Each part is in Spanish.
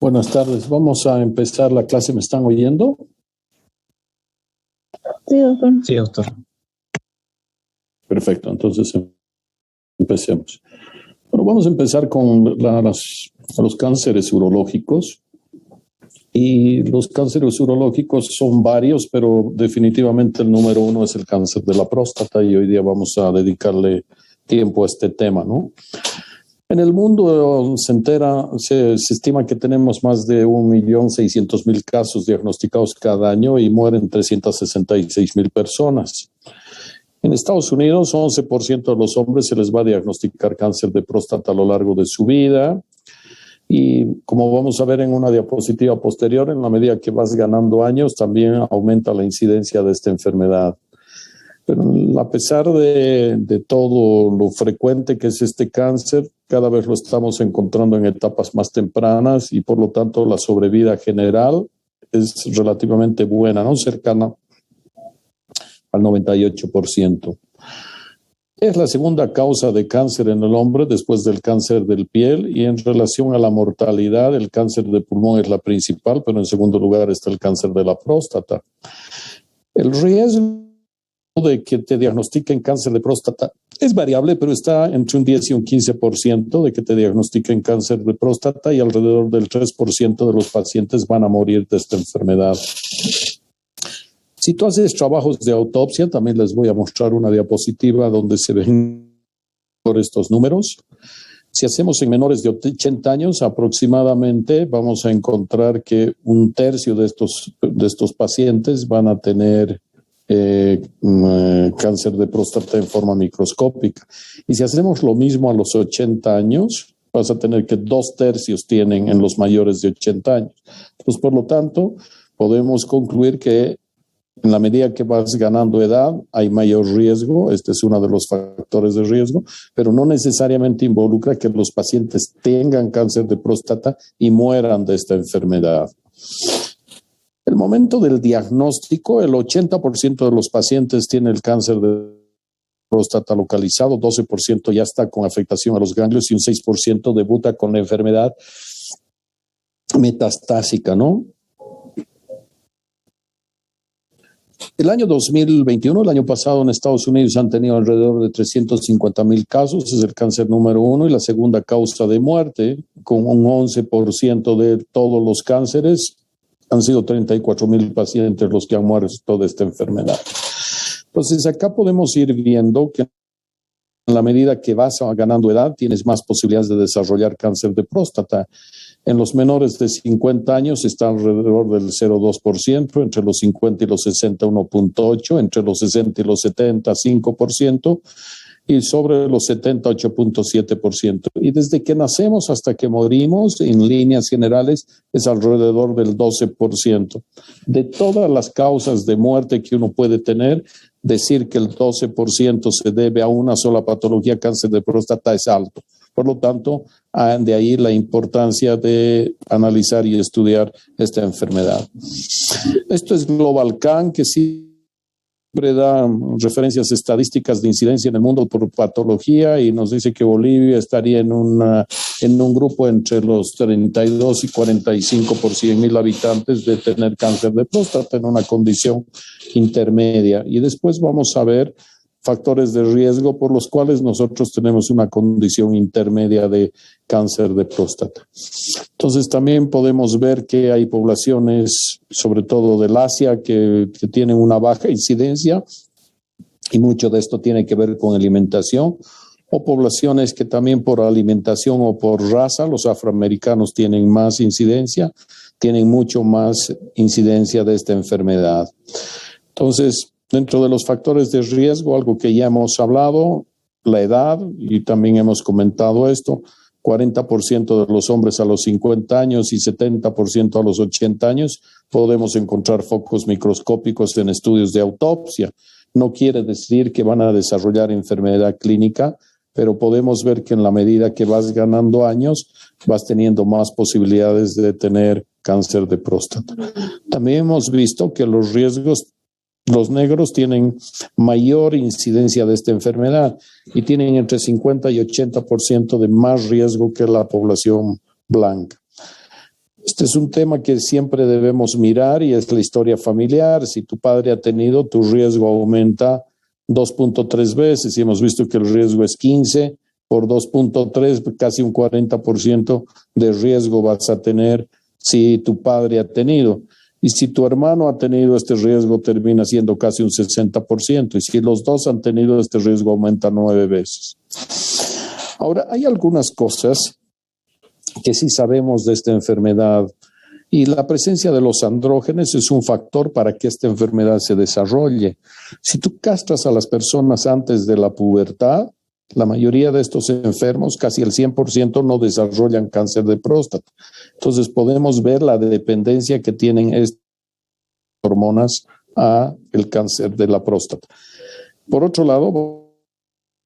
Buenas tardes. Vamos a empezar la clase. ¿Me están oyendo? Sí, doctor. Sí, doctor. Perfecto. Entonces empecemos. Bueno, vamos a empezar con los cánceres urológicos. Y los cánceres urológicos son varios, pero definitivamente el número uno es el cáncer de la próstata y hoy día vamos a dedicarle tiempo a este tema, ¿no? En el mundo se estima que tenemos más de 1.600.000 casos diagnosticados cada año y mueren 366.000 personas. En Estados Unidos, 11% de los hombres se les va a diagnosticar cáncer de próstata a lo largo de su vida. Y como vamos a ver en una diapositiva posterior, en la medida que vas ganando años, también aumenta la incidencia de esta enfermedad. Pero a pesar de todo lo frecuente que es este cáncer, cada vez lo estamos encontrando en etapas más tempranas y por lo tanto la sobrevida general es relativamente buena, ¿no? Cercana al 98%. Es la segunda causa de cáncer en el hombre después del cáncer del piel y en relación a la mortalidad, el cáncer de pulmón es la principal, pero en segundo lugar está el cáncer de la próstata. El riesgo de que te diagnostiquen cáncer de próstata es variable, pero está entre un 10 y un 15% de que te diagnostiquen cáncer de próstata y alrededor del 3% de los pacientes van a morir de esta enfermedad. Si tú haces trabajos de autopsia, también les voy a mostrar una diapositiva donde se ven por estos números. Si hacemos en menores de 80 años, aproximadamente vamos a encontrar que un tercio de estos pacientes van a tener cáncer de próstata en forma microscópica. Y si hacemos lo mismo a los 80 años, vas a tener que 2/3 tienen en los mayores de 80 años. Pues por lo tanto, podemos concluir que en la medida que vas ganando edad, hay mayor riesgo. Este es uno de los factores de riesgo, pero no necesariamente involucra que los pacientes tengan cáncer de próstata y mueran de esta enfermedad. El momento del diagnóstico, el 80% de los pacientes tienen el cáncer de próstata localizado, 12% ya está con afectación a los ganglios y un 6% debuta con la enfermedad metastásica, ¿no? El año 2021, el año pasado en Estados Unidos han tenido alrededor de 350.000 casos, es el cáncer número uno y la segunda causa de muerte, con un 11% de todos los cánceres. Han sido 34.000 pacientes los que han muerto de esta enfermedad. Entonces, acá podemos ir viendo que en la medida que vas ganando edad, tienes más posibilidades de desarrollar cáncer de próstata. En los menores de 50 años está alrededor del 0,2%, entre los 50 y los 60, 1,8%, entre los 60 y los 70, 5%, y sobre los 70, 8,7%. Y desde que nacemos hasta que morimos, en líneas generales, es alrededor del 12%. De todas las causas de muerte que uno puede tener, decir que el 12% se debe a una sola patología, cáncer de próstata, es alto. Por lo tanto, de ahí la importancia de analizar y estudiar esta enfermedad. Esto es GlobalCan, que siempre da referencias estadísticas de incidencia en el mundo por patología y nos dice que Bolivia estaría en un grupo entre los 32 y 45 por 100.000 habitantes de tener cáncer de próstata en una condición intermedia. Y después vamos a ver factores de riesgo por los cuales nosotros tenemos una condición intermedia de cáncer de próstata. Entonces también podemos ver que hay poblaciones, sobre todo del Asia, que tienen una baja incidencia y mucho de esto tiene que ver con alimentación, o poblaciones que también por alimentación o por raza, los afroamericanos tienen más incidencia, tienen mucho más incidencia de esta enfermedad. Entonces, dentro de los factores de riesgo, algo que ya hemos hablado, la edad, y también hemos comentado esto, 40% de los hombres a los 50 años y 70% a los 80 años, podemos encontrar focos microscópicos en estudios de autopsia. No quiere decir que van a desarrollar enfermedad clínica, pero podemos ver que en la medida que vas ganando años, vas teniendo más posibilidades de tener cáncer de próstata. También hemos visto que los negros tienen mayor incidencia de esta enfermedad y tienen entre 50 y 80% de más riesgo que la población blanca. Este es un tema que siempre debemos mirar y es la historia familiar. Si tu padre ha tenido, tu riesgo aumenta 2.3 veces y hemos visto que el riesgo es 15 por 2.3, casi un 40% de riesgo vas a tener si tu padre ha tenido. Y si tu hermano ha tenido este riesgo, termina siendo casi un 60%. Y si los dos han tenido este riesgo, aumenta 9 veces. Ahora, hay algunas cosas que sí sabemos de esta enfermedad. Y la presencia de los andrógenos es un factor para que esta enfermedad se desarrolle. Si tú castras a las personas antes de la pubertad, la mayoría de estos enfermos, casi el 100%, no desarrollan cáncer de próstata. Entonces podemos ver la dependencia que tienen estas hormonas a el cáncer de la próstata. Por otro lado,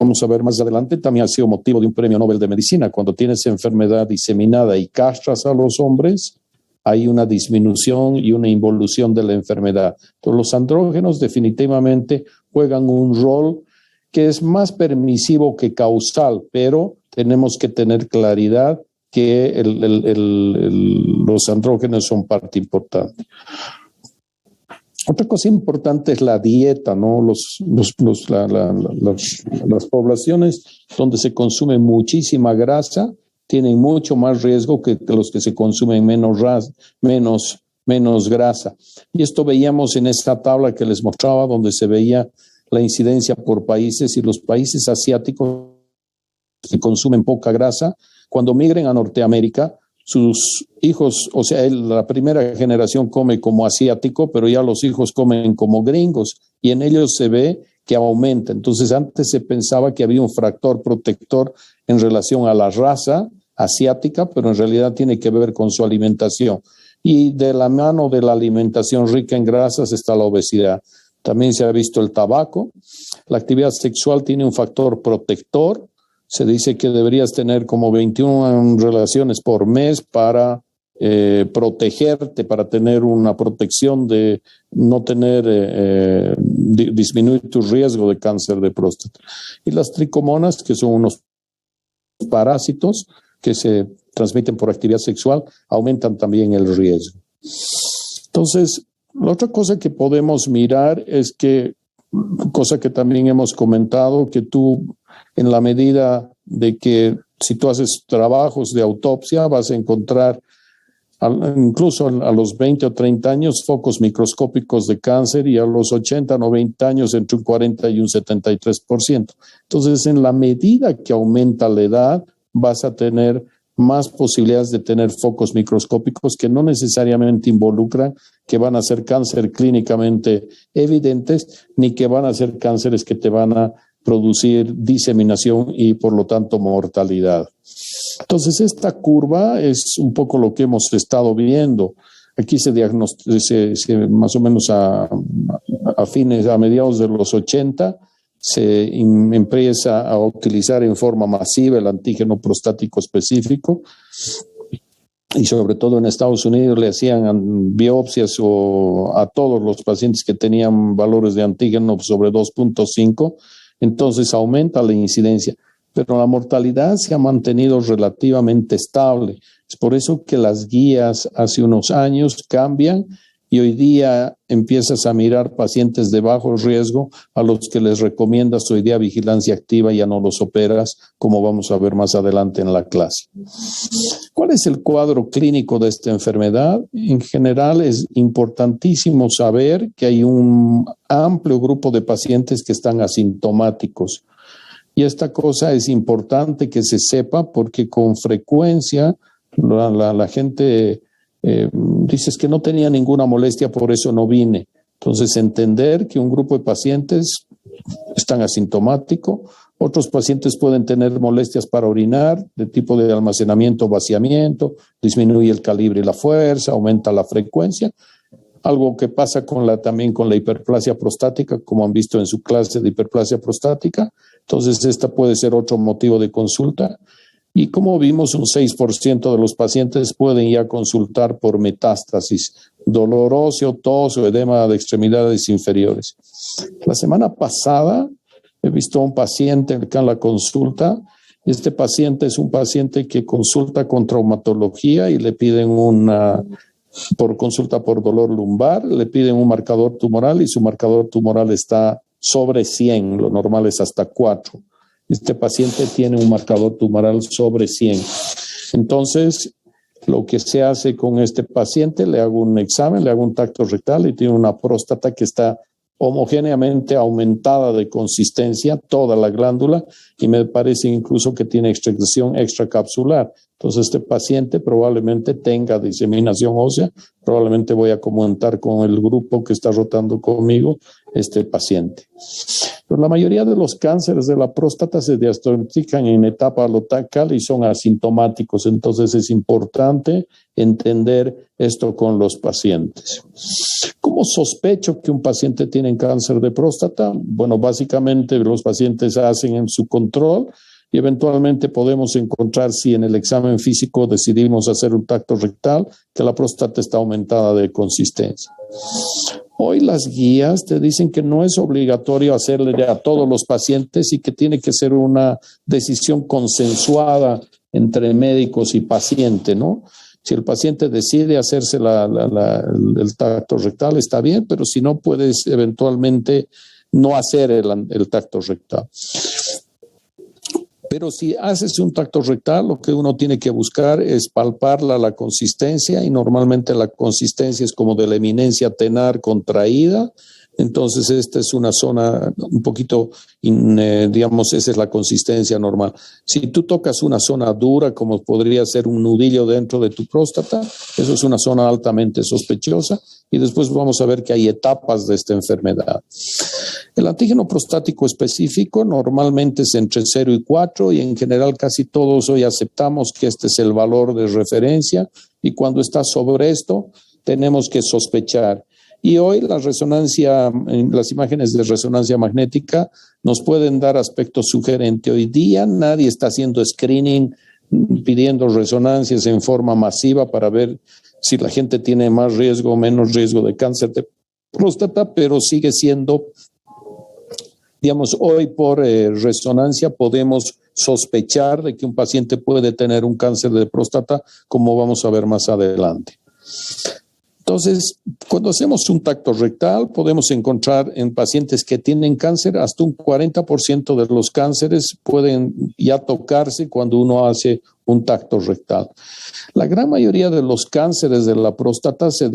vamos a ver más adelante, también ha sido motivo de un premio Nobel de Medicina. Cuando tienes enfermedad diseminada y castras a los hombres, hay una disminución y una involución de la enfermedad. Entonces, los andrógenos definitivamente juegan un rol que es más permisivo que causal, pero tenemos que tener claridad que los andrógenos son parte importante. Otra cosa importante es la dieta, ¿no? Las poblaciones donde se consume muchísima grasa tienen mucho más riesgo que los que se consumen menos grasa. Y esto veíamos en esta tabla que les mostraba, donde se veía la incidencia por países, y los países asiáticos que consumen poca grasa, cuando migren a Norteamérica, sus hijos, o sea, la primera generación come como asiático, pero ya los hijos comen como gringos, y en ellos se ve que aumenta. Entonces, antes se pensaba que había un factor protector en relación a la raza asiática, pero en realidad tiene que ver con su alimentación. Y de la mano de la alimentación rica en grasas está la obesidad. También se ha visto el tabaco. La actividad sexual tiene un factor protector. Se dice que deberías tener como 21 relaciones por mes para protegerte, para tener una protección de no tener, disminuir tu riesgo de cáncer de próstata. Y las tricomonas, que son unos parásitos que se transmiten por actividad sexual, aumentan también el riesgo. Entonces, la otra cosa que podemos mirar es que, cosa que también hemos comentado, que tú, en la medida de que si tú haces trabajos de autopsia, vas a encontrar incluso a los 20 o 30 años focos microscópicos de cáncer, y a los 80, 90 años entre un 40 y un 73%. Entonces, en la medida que aumenta la edad, vas a tener más posibilidades de tener focos microscópicos que no necesariamente involucran que van a ser cáncer clínicamente evidentes, ni que van a ser cánceres que te van a producir diseminación y por lo tanto mortalidad. Entonces, esta curva es un poco lo que hemos estado viendo. Aquí se más o menos a mediados de los 80, se empieza a utilizar en forma masiva el antígeno prostático específico, y sobre todo en Estados Unidos le hacían biopsias a todos los pacientes que tenían valores de antígeno sobre 2.5, entonces aumenta la incidencia, pero la mortalidad se ha mantenido relativamente estable. Es por eso que las guías hace unos años cambian, y hoy día empiezas a mirar pacientes de bajo riesgo a los que les recomiendas hoy día vigilancia activa, ya no los operas, como vamos a ver más adelante en la clase. ¿Cuál es el cuadro clínico de esta enfermedad? En general es importantísimo saber que hay un amplio grupo de pacientes que están asintomáticos. Y esta cosa es importante que se sepa, porque con frecuencia la gente dice que no tenía ninguna molestia, por eso no vine. Entonces, entender que un grupo de pacientes están asintomáticos, otros pacientes pueden tener molestias para orinar, de tipo de almacenamiento o vaciamiento, disminuye el calibre y la fuerza, aumenta la frecuencia. Algo que pasa también con la hiperplasia prostática, como han visto en su clase de hiperplasia prostática. Entonces, esta puede ser otro motivo de consulta. Y como vimos, un 6% de los pacientes pueden ya consultar por metástasis, dolor óseo, tos o edema de extremidades inferiores. La semana pasada he visto a un paciente acá en la consulta Este paciente es un paciente que consulta con traumatología y le piden por consulta por dolor lumbar, le piden un marcador tumoral y su marcador tumoral está sobre 100, lo normal es hasta 4. Este paciente tiene un marcador tumoral sobre 100. Entonces, lo que se hace con este paciente, le hago un examen, le hago un tacto rectal y tiene una próstata que está homogéneamente aumentada de consistencia, toda la glándula, y me parece incluso que tiene excreción extracapsular. Entonces, este paciente probablemente tenga diseminación ósea, probablemente voy a comentar con el grupo que está rotando conmigo este paciente. Pero la mayoría de los cánceres de la próstata se diagnostican en etapa local y son asintomáticos, entonces es importante entender esto con los pacientes. ¿Cómo sospecho que un paciente tiene cáncer de próstata? Bueno, básicamente los pacientes hacen en su control y eventualmente podemos encontrar si en el examen físico decidimos hacer un tacto rectal, que la próstata está aumentada de consistencia. Hoy las guías te dicen que no es obligatorio hacerle a todos los pacientes y que tiene que ser una decisión consensuada entre médicos y paciente, ¿no? Si el paciente decide hacerse el tacto rectal, está bien, pero si no, puedes eventualmente no hacer el tacto rectal. Pero si haces un tacto rectal, lo que uno tiene que buscar es palparla la consistencia, y normalmente la consistencia es como de la eminencia tenar contraída. Entonces, esta es una zona un poquito, digamos, esa es la consistencia normal. Si tú tocas una zona dura, como podría ser un nudillo dentro de tu próstata, eso es una zona altamente sospechosa, y después vamos a ver que hay etapas de esta enfermedad. El antígeno prostático específico normalmente es entre 0 y 4, y en general casi todos hoy aceptamos que este es el valor de referencia, y cuando está sobre esto tenemos que sospechar. Y hoy las imágenes de resonancia magnética nos pueden dar aspecto sugerente. Hoy día nadie está haciendo screening, pidiendo resonancias en forma masiva para ver si la gente tiene más riesgo o menos riesgo de cáncer de próstata, pero sigue siendo, digamos, hoy por resonancia podemos sospechar de que un paciente puede tener un cáncer de próstata, como vamos a ver más adelante. Entonces, cuando hacemos un tacto rectal, podemos encontrar en pacientes que tienen cáncer, hasta un 40% de los cánceres pueden ya tocarse cuando uno hace un tacto rectal. La gran mayoría de los cánceres de la próstata se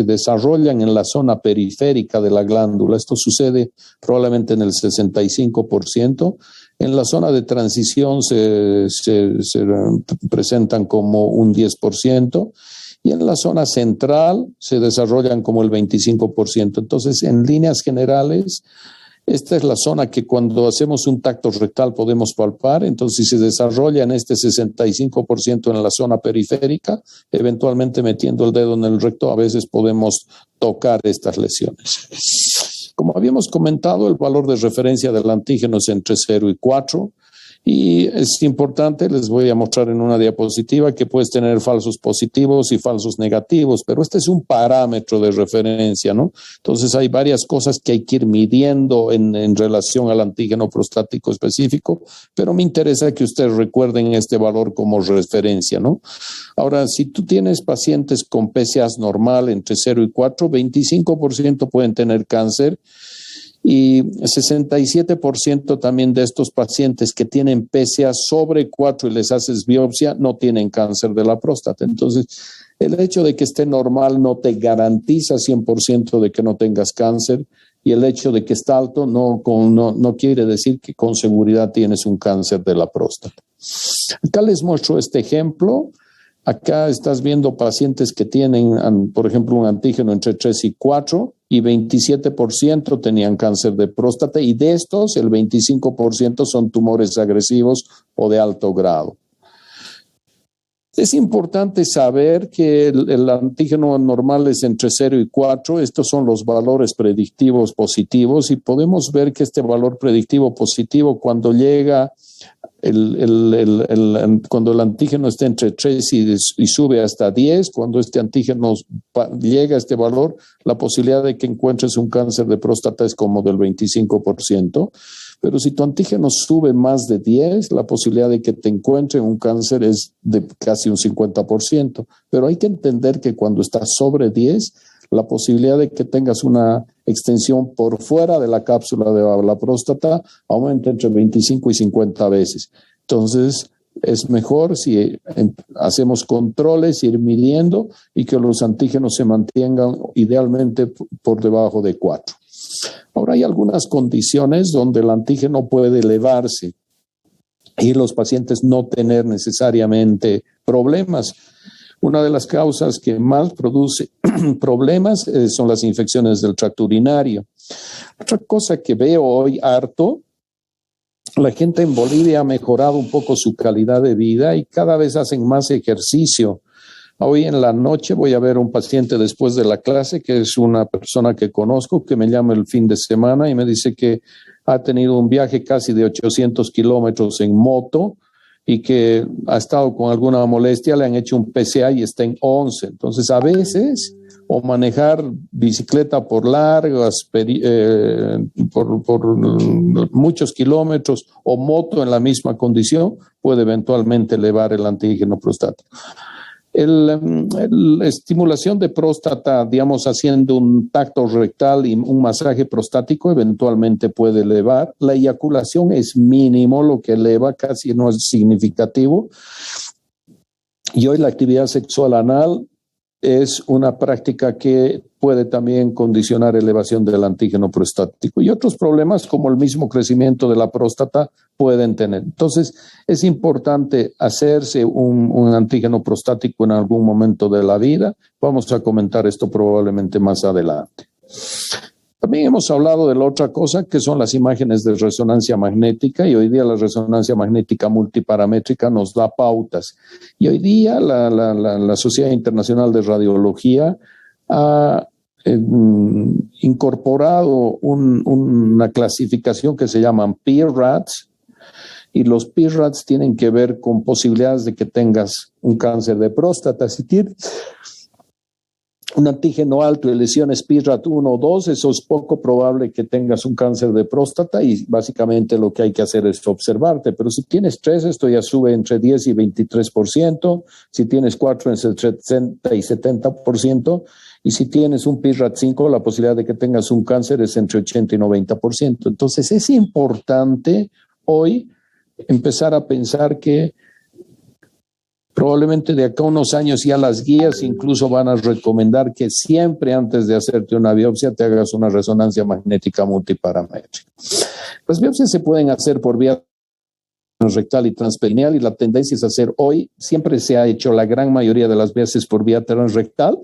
desarrollan en la zona periférica de la glándula. Esto sucede probablemente en el 65%. En la zona de transición se presentan como un 10%. Y en la zona central se desarrollan como el 25%. Entonces, en líneas generales, esta es la zona que cuando hacemos un tacto rectal podemos palpar. Entonces, si se desarrolla en este 65% en la zona periférica, eventualmente metiendo el dedo en el recto, a veces podemos tocar estas lesiones. Como habíamos comentado, el valor de referencia del antígeno es entre 0 y 4. Y es importante, les voy a mostrar en una diapositiva que puedes tener falsos positivos y falsos negativos, pero este es un parámetro de referencia, ¿no? Entonces hay varias cosas que hay que ir midiendo en relación al antígeno prostático específico, pero me interesa que ustedes recuerden este valor como referencia, ¿no? Ahora, si tú tienes pacientes con PSAs normal entre 0 y 4, 25% pueden tener cáncer. Y 67% también de estos pacientes que tienen PSA sobre 4 y les haces biopsia no tienen cáncer de la próstata. Entonces, el hecho de que esté normal no te garantiza 100% de que no tengas cáncer, y el hecho de que está alto no quiere decir que con seguridad tienes un cáncer de la próstata. Acá les muestro este ejemplo. Acá estás viendo pacientes que tienen, por ejemplo, un antígeno entre 3 y 4, y 27% tenían cáncer de próstata, y de estos el 25% son tumores agresivos o de alto grado. Es importante saber que el antígeno normal es entre 0 y 4. Estos son los valores predictivos positivos, y podemos ver que este valor predictivo positivo, cuando llega cuando el antígeno está entre 3 y sube hasta 10, cuando este antígeno llega a este valor, la posibilidad de que encuentres un cáncer de próstata es como del 25%. Pero si tu antígeno sube más de 10, la posibilidad de que te encuentre un cáncer es de casi un 50%. Pero hay que entender que cuando está sobre 10, la posibilidad de que tengas una extensión por fuera de la cápsula de la próstata aumenta entre 25 y 50 veces. Entonces, es mejor si hacemos controles, ir midiendo y que los antígenos se mantengan idealmente por debajo de 4. Ahora hay algunas condiciones donde el antígeno puede elevarse y los pacientes no tener necesariamente problemas. Una de las causas que más produce problemas son las infecciones del tracto urinario. Otra cosa que veo hoy harto, la gente en Bolivia ha mejorado un poco su calidad de vida y cada vez hacen más ejercicio. Hoy en la noche voy a ver a un paciente después de la clase, que es una persona que conozco, que me llama el fin de semana y me dice que ha tenido un viaje casi de 800 kilómetros en moto y que ha estado con alguna molestia, le han hecho un PSA y está en 11. Entonces, a veces, o manejar bicicleta por largas, por muchos kilómetros, o moto en la misma condición, puede eventualmente elevar el antígeno prostático. La estimulación de próstata, digamos, haciendo un tacto rectal y un masaje prostático, eventualmente puede elevar. La eyaculación es mínimo, lo que eleva casi no es significativo. Y hoy la actividad sexual anal es una práctica que puede también condicionar elevación del antígeno prostático. Y otros problemas como el mismo crecimiento de la próstata pueden tener. Entonces, es importante hacerse un antígeno prostático en algún momento de la vida. Vamos a comentar esto probablemente más adelante. También hemos hablado de la otra cosa, que son las imágenes de resonancia magnética, y hoy día la resonancia magnética multiparamétrica nos da pautas. Y hoy día la Sociedad Internacional de Radiología ha incorporado una clasificación que se llaman PIRADS, y los PIRADS tienen que ver con posibilidades de que tengas un cáncer de próstata. Si tienes un antígeno alto y lesiones PIRAD 1 o 2, eso es poco probable que tengas un cáncer de próstata y básicamente lo que hay que hacer es observarte. Pero si tienes 3, esto ya sube entre 10 y 23%, si tienes 4 entre 60 y 70%, y si tienes un PIRAD 5, la posibilidad de que tengas un cáncer es entre 80 y 90%. Entonces es importante hoy empezar a pensar que probablemente de acá a unos años ya las guías incluso van a recomendar que siempre antes de hacerte una biopsia te hagas una resonancia magnética multiparamétrica. Las biopsias se pueden hacer por vía transrectal y transperineal y la tendencia es hacer hoy, siempre se ha hecho la gran mayoría de las veces por vía transrectal,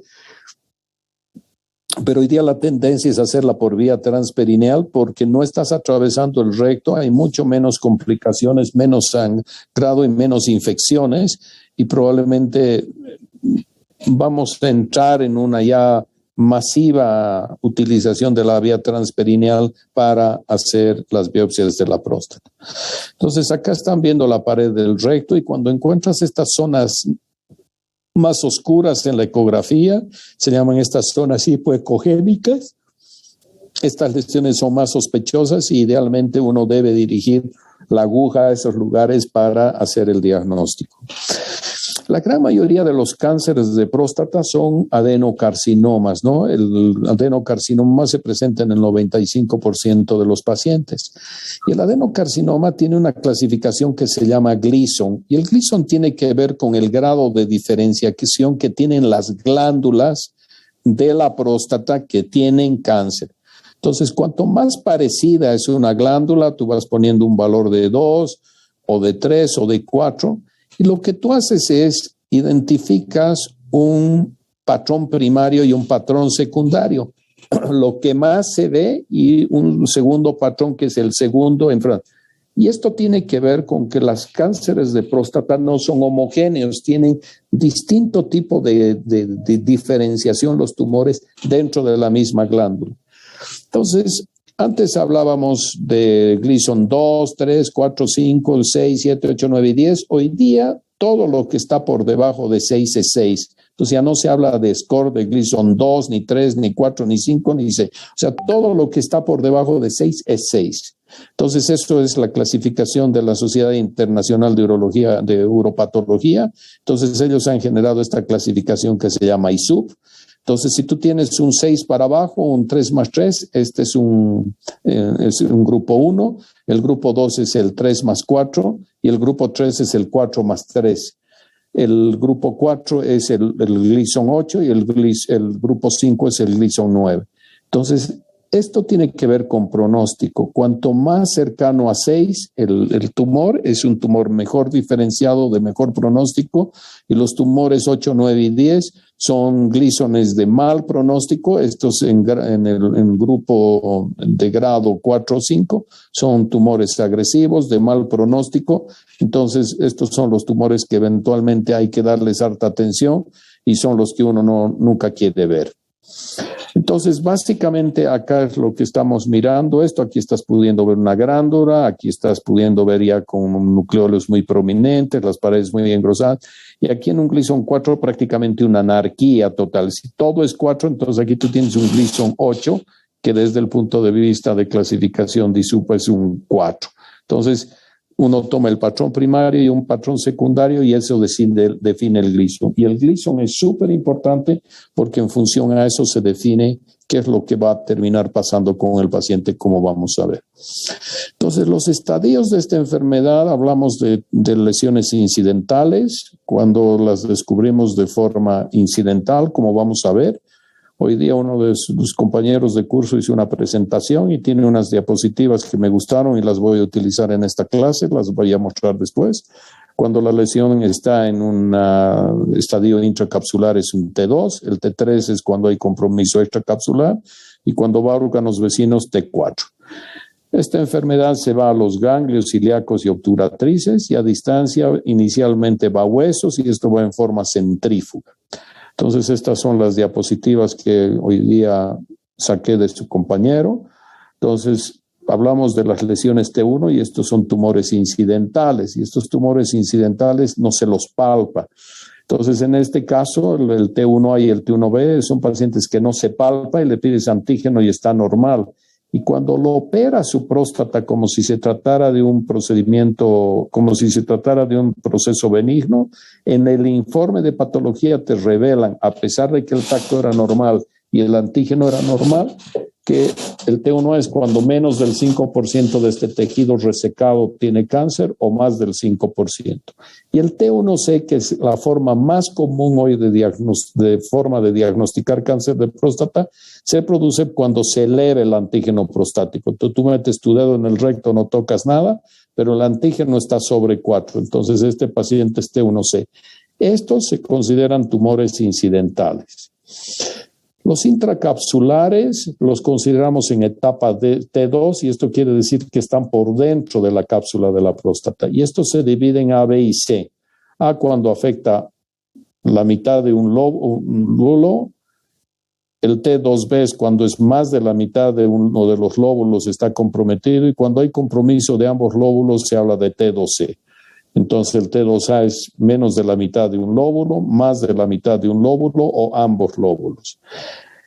pero hoy día la tendencia es hacerla por vía transperineal porque no estás atravesando el recto, hay mucho menos complicaciones, menos sangrado y menos infecciones y probablemente vamos a entrar en una ya masiva utilización de la vía transperineal para hacer las biopsias de la próstata. Entonces acá están viendo la pared del recto y cuando encuentras estas zonas más oscuras en la ecografía, se llaman estas zonas hipoecogénicas. Estas lesiones son más sospechosas y idealmente uno debe dirigir la aguja a esos lugares para hacer el diagnóstico. La gran mayoría de los cánceres de próstata son adenocarcinomas, ¿no? El adenocarcinoma se presenta en el 95% de los pacientes. Y el adenocarcinoma tiene una clasificación que se llama Gleason. Y el Gleason tiene que ver con el grado de diferenciación que tienen las glándulas de la próstata que tienen cáncer. Entonces, cuanto más parecida es una glándula, tú vas poniendo un valor de 2 o de 3 o de 4. Y lo que tú haces es identificas un patrón primario y un patrón secundario. Lo que más se ve y un segundo patrón que es el segundo en frente. Y esto tiene que ver con que los cánceres de próstata no son homogéneos, tienen distinto tipo de diferenciación los tumores dentro de la misma glándula. Entonces, Antes hablábamos de Gleason 2, 3, 4, 5, 6, 7, 8, 9 y 10. Hoy día todo lo que está por debajo de 6 es 6. Entonces ya no se habla de score de Gleason 2, ni 3, ni 4, ni 5, ni 6. O sea, todo lo que está por debajo de 6 es 6. Entonces, esto es la clasificación de la Sociedad Internacional de Urología, de Uropatología. Entonces, ellos han generado esta clasificación que se llama ISUP. Entonces, si tú tienes un 6 para abajo, un 3 más 3, este es un grupo 1, el grupo 2 es el 3 más 4 y el grupo 3 es el 4 más 3. El grupo 4 es el Gleason 8 y el grupo 5 es el Gleason 9. Entonces, esto tiene que ver con pronóstico. Cuanto más cercano a 6, el tumor es un tumor mejor diferenciado, de mejor pronóstico, y los tumores 8, 9 y 10 son Gleasones de mal pronóstico. Estos en grupo de grado 4 o 5 son tumores agresivos de mal pronóstico. Entonces, estos son los tumores que eventualmente hay que darles harta atención y son los que uno nunca quiere ver. Entonces, básicamente acá es lo que estamos mirando esto. Aquí estás pudiendo ver una glándula, aquí estás pudiendo ver ya con nucleolos muy prominentes, las paredes muy engrosadas, y aquí en un Gleason 4 prácticamente una anarquía total. Si todo es 4, entonces aquí tú tienes un Gleason 8, que desde el punto de vista de clasificación de ISUP es un 4. Entonces, uno toma el patrón primario y un patrón secundario y eso define el Gleason. Y el Gleason es súper importante porque en función a eso se define qué es lo que va a terminar pasando con el paciente, como vamos a ver. Entonces, los estadios de esta enfermedad, hablamos de lesiones incidentales, cuando las descubrimos de forma incidental, como vamos a ver. Hoy día uno de sus compañeros de curso hizo una presentación y tiene unas diapositivas que me gustaron y las voy a utilizar en esta clase, las voy a mostrar después. Cuando la lesión está en un estadio intracapsular es un T2, el T3 es cuando hay compromiso extracapsular y cuando va a órganos vecinos T4. Esta enfermedad se va a los ganglios ilíacos y obturatrices y a distancia inicialmente va a huesos y esto va en forma centrífuga. Entonces, estas son las diapositivas que hoy día saqué de su compañero. Entonces, hablamos de las lesiones T1 y estos son tumores incidentales. Y estos tumores incidentales no se los palpa. Entonces, en este caso, el T1A y el T1B son pacientes que no se palpa y le pides antígeno y está normal. Y cuando lo opera su próstata como si se tratara de un procedimiento, como si se tratara de un proceso benigno, en el informe de patología te revelan, a pesar de que el tacto era normal y el antígeno era normal, que el T1 es cuando menos del 5% de este tejido resecado tiene cáncer o más del 5%. Y el T1C, que es la forma más común hoy de forma de diagnosticar cáncer de próstata, se produce cuando se eleva el antígeno prostático. Tú metes tu dedo en el recto, no tocas nada, pero el antígeno está sobre 4. Entonces, este paciente es T1C. Estos se consideran tumores incidentales. Los intracapsulares los consideramos en etapa de T2 y esto quiere decir que están por dentro de la cápsula de la próstata. Y estos se dividen A, B y C. A cuando afecta la mitad de un lóbulo. El T2B es cuando es más de la mitad de uno de los lóbulos está comprometido y cuando hay compromiso de ambos lóbulos se habla de T2C. Entonces el T2A es menos de la mitad de un lóbulo, más de la mitad de un lóbulo o ambos lóbulos.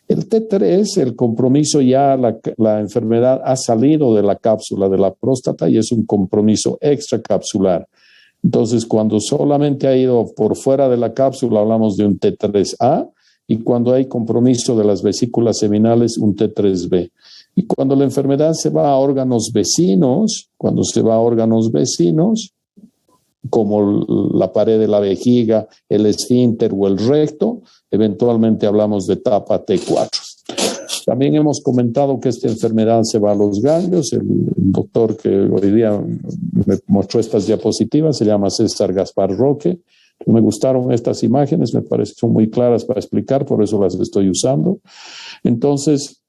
El T3, el compromiso ya, la enfermedad ha salido de la cápsula de la próstata y es un compromiso extracapsular. Entonces cuando solamente ha ido por fuera de la cápsula hablamos de un T3A y cuando hay compromiso de las vesículas seminales un T3B. Y cuando la enfermedad se va a órganos vecinos, como la pared de la vejiga, el esfínter o el recto, eventualmente hablamos de etapa T4. También hemos comentado que esta enfermedad se va a los ganglios. El doctor que hoy día me mostró estas diapositivas se llama César Gaspar Roque. Me gustaron estas imágenes, me parece que son muy claras para explicar, por eso las estoy usando. Entonces,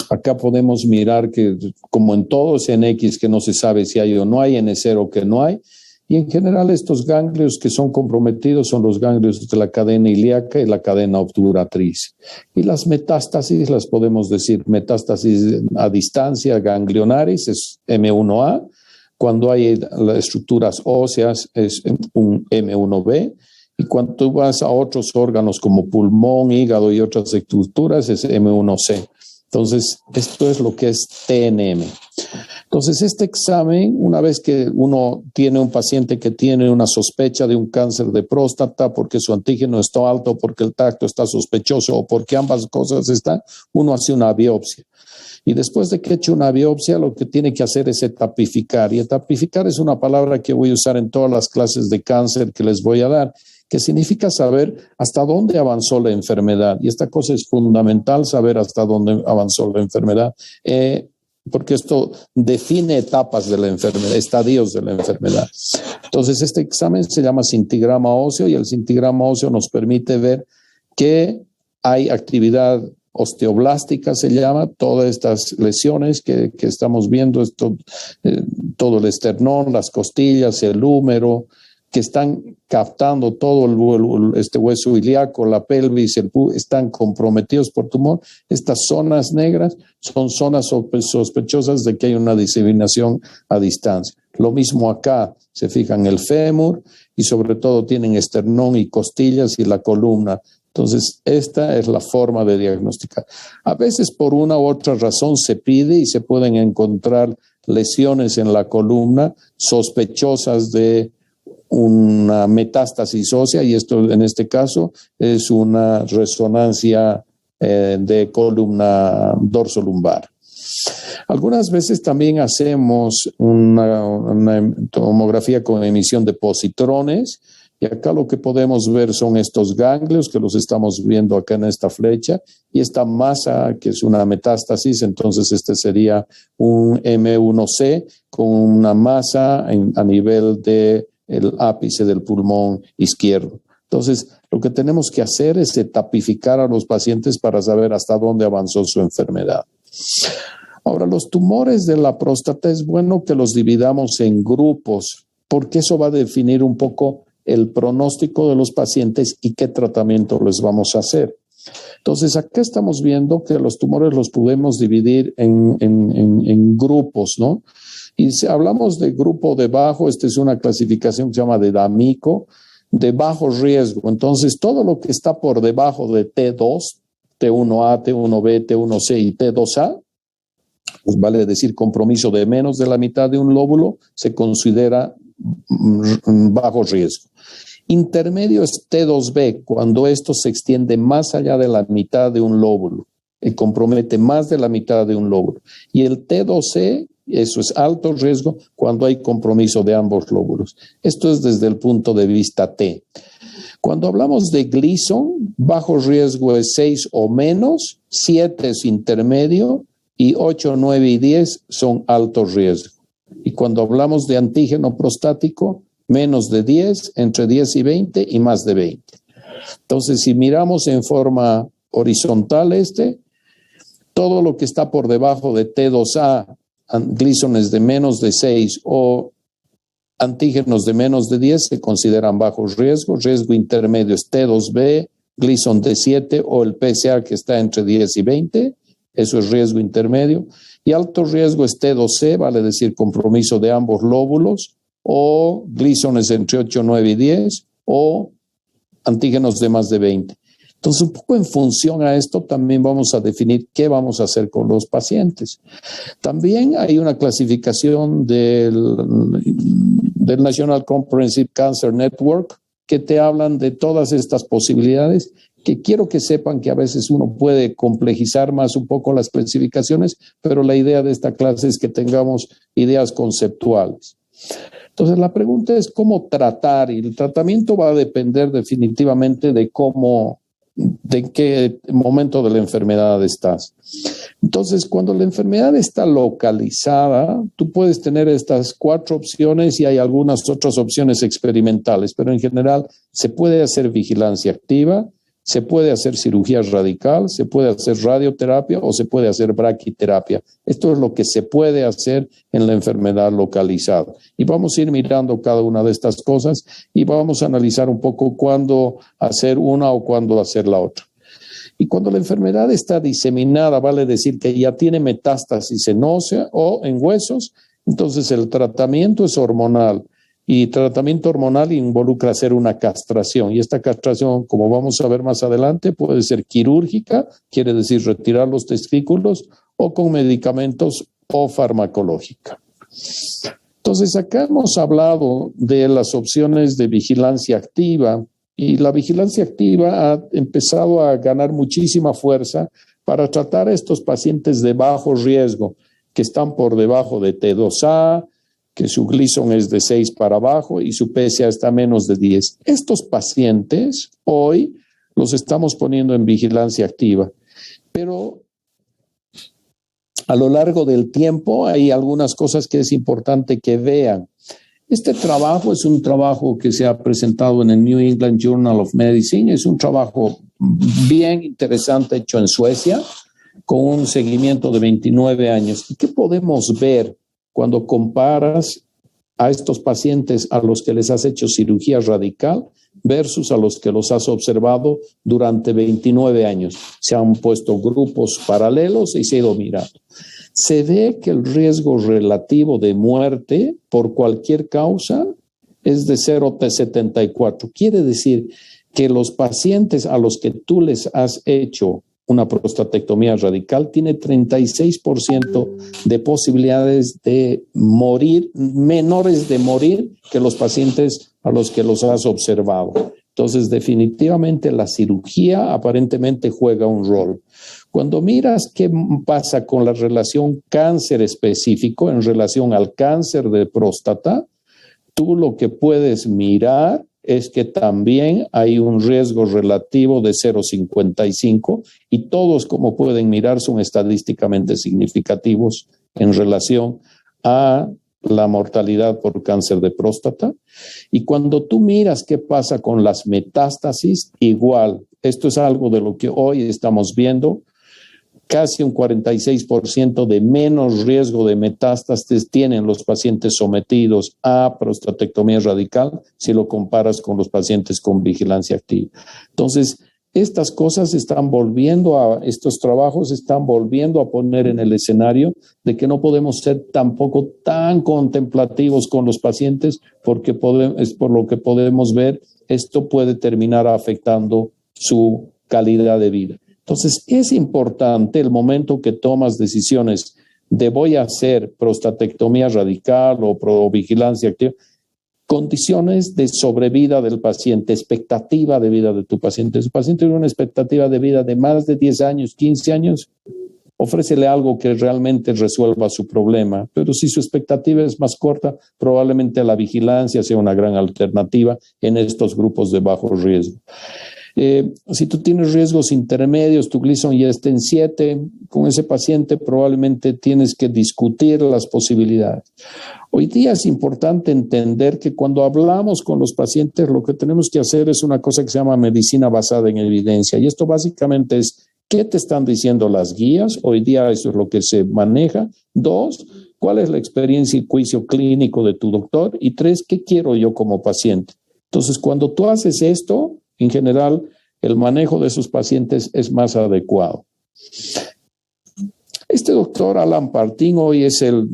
acá podemos mirar que como en todo es en X que no se sabe si hay o no hay, en E0 que no hay, Y en general estos ganglios que son comprometidos son los ganglios de la cadena ilíaca y la cadena obturatriz. Y las metástasis las podemos decir metástasis a distancia ganglionares, es M1A. Cuando hay las estructuras óseas es un M1B. Y cuando tú vas a otros órganos como pulmón, hígado y otras estructuras es M1C. Entonces, esto es lo que es TNM. Entonces, este examen, una vez que uno tiene un paciente que tiene una sospecha de un cáncer de próstata porque su antígeno está alto, porque el tacto está sospechoso o porque ambas cosas están, uno hace una biopsia. Y después de que he hecho una biopsia, lo que tiene que hacer es etapificar. Y etapificar es una palabra que voy a usar en todas las clases de cáncer que les voy a dar, que significa saber hasta dónde avanzó la enfermedad. Y esta cosa es fundamental, saber hasta dónde avanzó la enfermedad, porque esto define etapas de la enfermedad, estadios de la enfermedad. Entonces, este examen se llama scintigrama óseo y el scintigrama óseo nos permite ver que hay actividad osteoblástica, se llama, todas estas lesiones que estamos viendo, todo el esternón, las costillas, el húmero, que están captando todo este hueso ilíaco, la pelvis, están comprometidos por tumor. Estas zonas negras son zonas sospechosas de que hay una diseminación a distancia. Lo mismo acá, se fijan el fémur y sobre todo tienen esternón y costillas y la columna. Entonces, esta es la forma de diagnosticar. A veces por una u otra razón se pide y se pueden encontrar lesiones en la columna sospechosas de una metástasis ósea, y esto en este caso es una resonancia de columna dorsolumbar. Algunas veces también hacemos una tomografía con emisión de positrones, y acá lo que podemos ver son estos ganglios que los estamos viendo acá en esta flecha, y esta masa que es una metástasis. Entonces este sería un M1C con una masa a nivel de el ápice del pulmón izquierdo. Entonces, lo que tenemos que hacer es etapificar a los pacientes para saber hasta dónde avanzó su enfermedad. Ahora, los tumores de la próstata es bueno que los dividamos en grupos, porque eso va a definir un poco el pronóstico de los pacientes y qué tratamiento les vamos a hacer. Entonces, acá estamos viendo que los tumores los podemos dividir en grupos, ¿no? Y si hablamos de grupo de bajo, esta es una clasificación que se llama de D'Amico, de bajo riesgo. Entonces, todo lo que está por debajo de T2, T1A, T1B, T1C y T2A, pues vale decir compromiso de menos de la mitad de un lóbulo, se considera bajo riesgo. Intermedio es T2B, cuando esto se extiende más allá de la mitad de un lóbulo, y compromete más de la mitad de un lóbulo. Y el T2C, eso es alto riesgo cuando hay compromiso de ambos lóbulos. Esto es desde el punto de vista T. Cuando hablamos de Gleason, bajo riesgo es 6 o menos, 7 es intermedio y 8, 9 y 10 son alto riesgo. Y cuando hablamos de antígeno prostático, menos de 10, entre 10 y 20 y más de 20. Entonces, si miramos en forma horizontal todo lo que está por debajo de T2A, Gleasones de menos de 6 o antígenos de menos de 10 se consideran bajo riesgo. Riesgo intermedio es T2B, Gleason de 7 o el PSA que está entre 10 y 20. Eso es riesgo intermedio. Y alto riesgo es T2C, vale decir compromiso de ambos lóbulos, o Gleasones entre 8, 9 y 10, o antígenos de más de 20. Entonces, un poco en función a esto, también vamos a definir qué vamos a hacer con los pacientes. También hay una clasificación del National Comprehensive Cancer Network que te hablan de todas estas posibilidades, que quiero que sepan que a veces uno puede complejizar más un poco las clasificaciones, pero la idea de esta clase es que tengamos ideas conceptuales. Entonces, la pregunta es cómo tratar, y el tratamiento va a depender definitivamente de en qué momento de la enfermedad estás. Entonces, cuando la enfermedad está localizada, tú puedes tener estas 4 opciones y hay algunas otras opciones experimentales, pero en general se puede hacer vigilancia activa, Se puede hacer cirugía radical, se puede hacer radioterapia o se puede hacer braquiterapia. Esto es lo que se puede hacer en la enfermedad localizada. Y vamos a ir mirando cada una de estas cosas y vamos a analizar un poco cuándo hacer una o cuándo hacer la otra. Y cuando la enfermedad está diseminada, vale decir que ya tiene metástasis en ósea o en huesos, entonces el tratamiento es hormonal. Y tratamiento hormonal involucra hacer una castración. Y esta castración, como vamos a ver más adelante, puede ser quirúrgica, quiere decir retirar los testículos, o con medicamentos o farmacológica. Entonces, acá hemos hablado de las opciones de vigilancia activa, y la vigilancia activa ha empezado a ganar muchísima fuerza para tratar a estos pacientes de bajo riesgo, que están por debajo de T2A, que su Gleason es de 6 para abajo y su PSA está a menos de 10. Estos pacientes hoy los estamos poniendo en vigilancia activa, pero a lo largo del tiempo hay algunas cosas que es importante que vean. Este trabajo es un trabajo que se ha presentado en el New England Journal of Medicine. Es un trabajo bien interesante hecho en Suecia con un seguimiento de 29 años. ¿Y qué podemos ver cuando comparas a estos pacientes a los que les has hecho cirugía radical versus a los que los has observado durante 29 años? Se han puesto grupos paralelos y se ha ido mirando. Se ve que el riesgo relativo de muerte por cualquier causa es de 0,74. Quiere decir que los pacientes a los que tú les has hecho una prostatectomía radical tiene 36% de posibilidades de morir, menores de morir que los pacientes a los que los has observado. Entonces, definitivamente la cirugía aparentemente juega un rol. Cuando miras qué pasa con la relación cáncer específico en relación al cáncer de próstata, tú lo que puedes mirar es que también hay un riesgo relativo de 0,55 y todos, como pueden mirar, son estadísticamente significativos en relación a la mortalidad por cáncer de próstata. Y cuando tú miras qué pasa con las metástasis, igual, esto es algo de lo que hoy estamos viendo, casi un 46% de menos riesgo de metástasis tienen los pacientes sometidos a prostatectomía radical si lo comparas con los pacientes con vigilancia activa. Entonces, estas cosas estos trabajos están volviendo a poner en el escenario de que no podemos ser tampoco tan contemplativos con los pacientes porque por lo que podemos ver, esto puede terminar afectando su calidad de vida. Entonces, es importante el momento que tomas decisiones de voy a hacer prostatectomía radical o vigilancia activa, condiciones de sobrevida del paciente, expectativa de vida de tu paciente. Si el paciente tiene una expectativa de vida de más de 10 años, 15 años, ofrécele algo que realmente resuelva su problema. Pero si su expectativa es más corta, probablemente la vigilancia sea una gran alternativa en estos grupos de bajo riesgo. Si tú tienes riesgos intermedios, tu Gleason ya está en 7, con ese paciente probablemente tienes que discutir las posibilidades. Hoy día es importante entender que cuando hablamos con los pacientes, lo que tenemos que hacer es una cosa que se llama medicina basada en evidencia. Y esto básicamente es, ¿qué te están diciendo las guías? Hoy día eso es lo que se maneja. 2, ¿cuál es la experiencia y juicio clínico de tu doctor? Y 3, ¿qué quiero yo como paciente? Entonces, cuando tú haces esto, en general, el manejo de esos pacientes es más adecuado. Este doctor Alan Partin hoy es el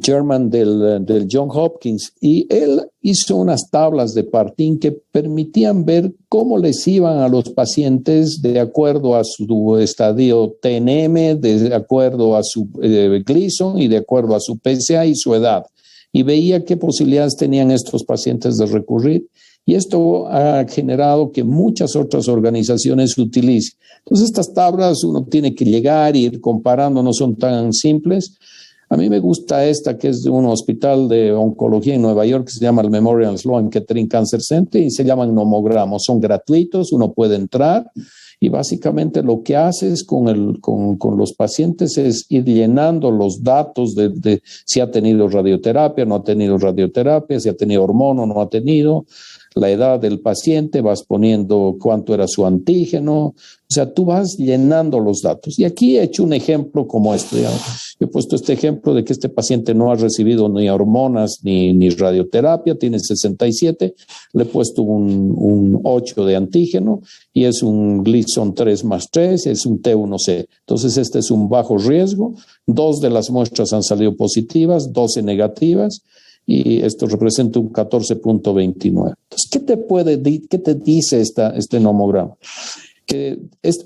chairman del Johns Hopkins y él hizo unas tablas de Partin que permitían ver cómo les iban a los pacientes de acuerdo a su estadio TNM, de acuerdo a su Gleason y de acuerdo a su PSA y su edad. Y veía qué posibilidades tenían estos pacientes de recurrir. Y esto ha generado que muchas otras organizaciones utilicen. Entonces, estas tablas uno tiene que llegar y ir comparando, no son tan simples. A mí me gusta esta, que es de un hospital de oncología en Nueva York, que se llama el Memorial Sloan Kettering Cancer Center, y se llaman nomogramos. Son gratuitos, uno puede entrar Y básicamente lo que haces con los pacientes es ir llenando los datos de si ha tenido radioterapia, no ha tenido radioterapia, si ha tenido hormona, no ha tenido, la edad del paciente, vas poniendo cuánto era su antígeno, o sea, tú vas llenando los datos. Y aquí he hecho un ejemplo como este. He puesto este ejemplo de que este paciente no ha recibido ni hormonas ni radioterapia, tiene 67, le he puesto un 8 de antígeno y es un Gleason 3+3, es un T1C. Entonces este es un bajo riesgo, 2 de las muestras han salido positivas, 12 negativas, y esto representa un 14.29. Entonces, ¿qué te dice este nomograma? Que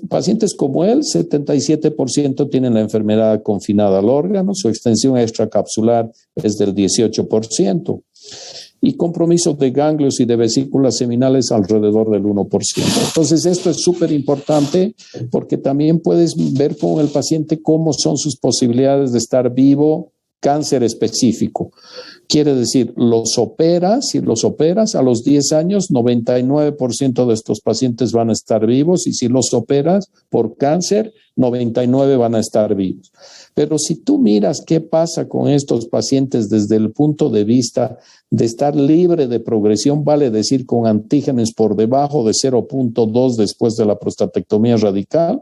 pacientes como él, 77% tienen la enfermedad confinada al órgano, su extensión extracapsular es del 18%, y compromiso de ganglios y de vesículas seminales alrededor del 1%. Entonces, esto es súper importante porque también puedes ver con el paciente cómo son sus posibilidades de estar vivo, cáncer específico. Quiere decir, si los operas a los 10 años, 99% de estos pacientes van a estar vivos, y si los operas por cáncer, 99 van a estar vivos. Pero si tú miras qué pasa con estos pacientes desde el punto de vista de estar libre de progresión, vale decir con antígenos por debajo de 0.2 después de la prostatectomía radical,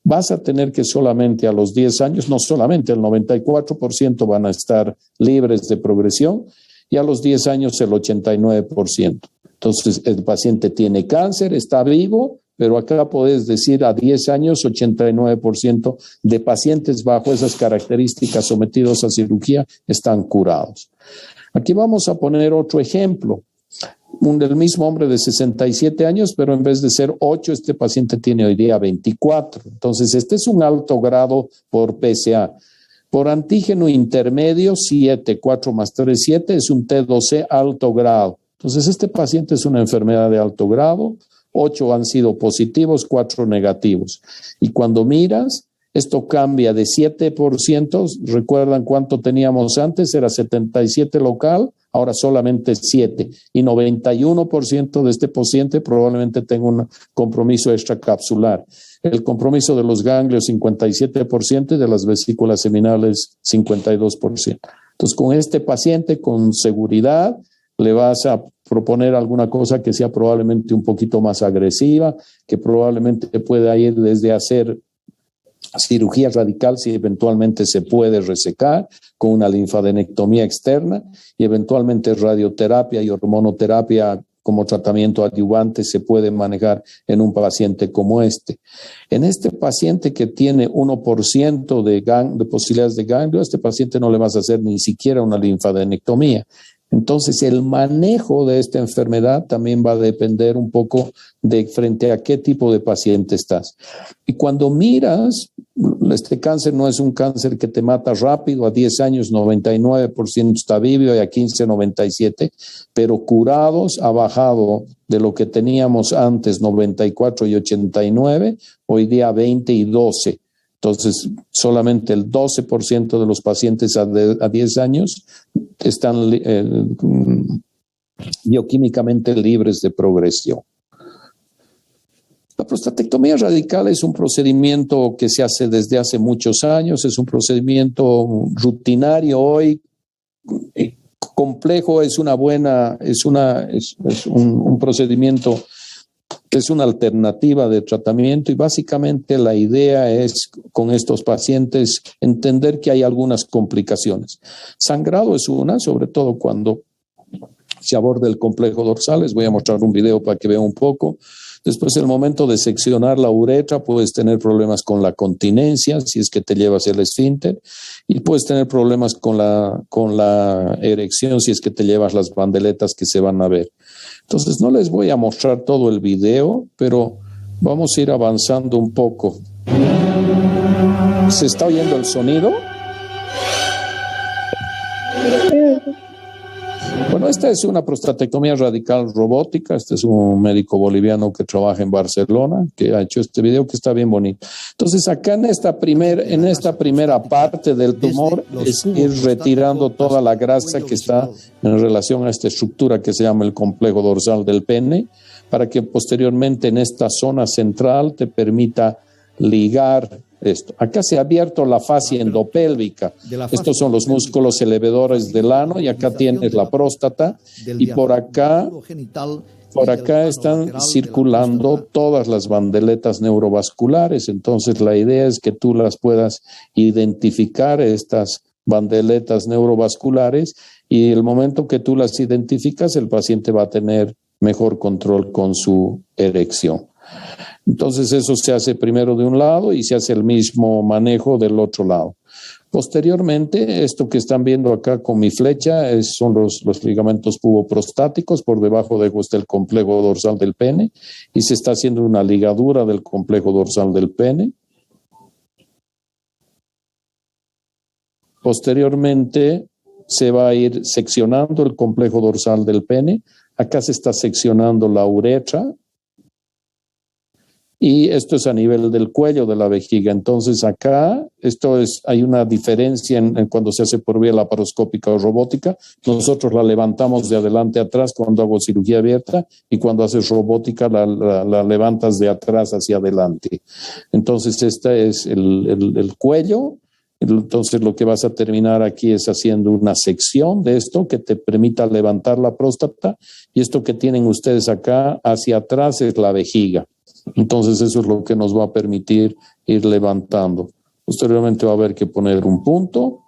vas a tener que solamente a los 10 años, no solamente, el 94% van a estar libres de progresión, y a los 10 años el 89%. Entonces, el paciente tiene cáncer, está vivo, pero acá puedes decir a 10 años, 89% de pacientes bajo esas características sometidos a cirugía están curados. Aquí vamos a poner otro ejemplo. Del mismo hombre de 67 años, pero en vez de ser 8, este paciente tiene hoy día 24. Entonces, este es un alto grado por PSA. Por antígeno intermedio, 7, 4+3, 7, es un T2C alto grado. Entonces, este paciente es una enfermedad de alto grado, 8 han sido positivos, 4 negativos. Y cuando miras, esto cambia de 7%, ¿recuerdan cuánto teníamos antes? Era 77 local, ahora solamente 7, y 91% de este paciente probablemente tenga un compromiso extracapsular. El compromiso de los ganglios 57% y de las vesículas seminales 52%. Entonces, con este paciente, con seguridad, le vas a proponer alguna cosa que sea probablemente un poquito más agresiva, que probablemente pueda ir desde hacer cirugía radical si eventualmente se puede resecar con una linfadenectomía externa, y eventualmente radioterapia y hormonoterapia como tratamiento adyuvante se puede manejar en un paciente como este. En este paciente que tiene 1% de posibilidades de ganglio, a este paciente no le vas a hacer ni siquiera una linfadenectomía. Entonces, el manejo de esta enfermedad también va a depender un poco de frente a qué tipo de paciente estás. Y cuando miras, este cáncer no es un cáncer que te mata rápido, a 10 años 99% está vivo y a 15 97%, pero curados ha bajado de lo que teníamos antes, 94 y 89, hoy día 20 y 12. Entonces, solamente el 12% de los pacientes a 10 años están bioquímicamente libres de progresión. La prostatectomía radical es un procedimiento que se hace desde hace muchos años, es un procedimiento rutinario hoy, complejo, es un procedimiento, es una alternativa de tratamiento, y básicamente la idea es con estos pacientes entender que hay algunas complicaciones. Sangrado es una, sobre todo cuando se aborda el complejo dorsal. Les voy a mostrar un video para que vean un poco. Después, el momento de seccionar la uretra, puedes tener problemas con la continencia, si es que te llevas el esfínter, y puedes tener problemas con la erección, si es que te llevas las bandeletas que se van a ver. Entonces, no les voy a mostrar todo el video, pero vamos a ir avanzando un poco. ¿Se está oyendo el sonido? Bueno, esta es una prostatectomía radical robótica. Este es un médico boliviano que trabaja en Barcelona, que ha hecho este video que está bien bonito. Entonces, acá en esta primera parte del tumor es ir retirando toda la grasa que está en relación a esta estructura que se llama el complejo dorsal del pene, para que posteriormente en esta zona central te permita ligar esto. Acá se ha abierto la fascia endopélvica. Estos son los músculos elevadores del ano y acá tienes la próstata y por acá están circulando todas las bandeletas neurovasculares. Entonces la idea es que tú las puedas identificar, estas bandeletas neurovasculares, y el momento que tú las identificas, el paciente va a tener mejor control con su erección. Entonces eso se hace primero de un lado y se hace el mismo manejo del otro lado. Posteriormente, esto que están viendo acá con mi flecha son los ligamentos puboprostáticos. Por debajo de ellos está el complejo dorsal del pene y se está haciendo una ligadura del complejo dorsal del pene. Posteriormente se va a ir seccionando el complejo dorsal del pene. Acá se está seccionando la uretra. Y esto es a nivel del cuello de la vejiga. Entonces acá, hay una diferencia en cuando se hace por vía laparoscópica o robótica. Nosotros la levantamos de adelante a atrás cuando hago cirugía abierta y cuando haces robótica la levantas de atrás hacia adelante. Entonces este es el cuello. Entonces lo que vas a terminar aquí es haciendo una sección de esto que te permita levantar la próstata, y esto que tienen ustedes acá hacia atrás es la vejiga. Entonces eso es lo que nos va a permitir ir levantando. Posteriormente va a haber que poner un punto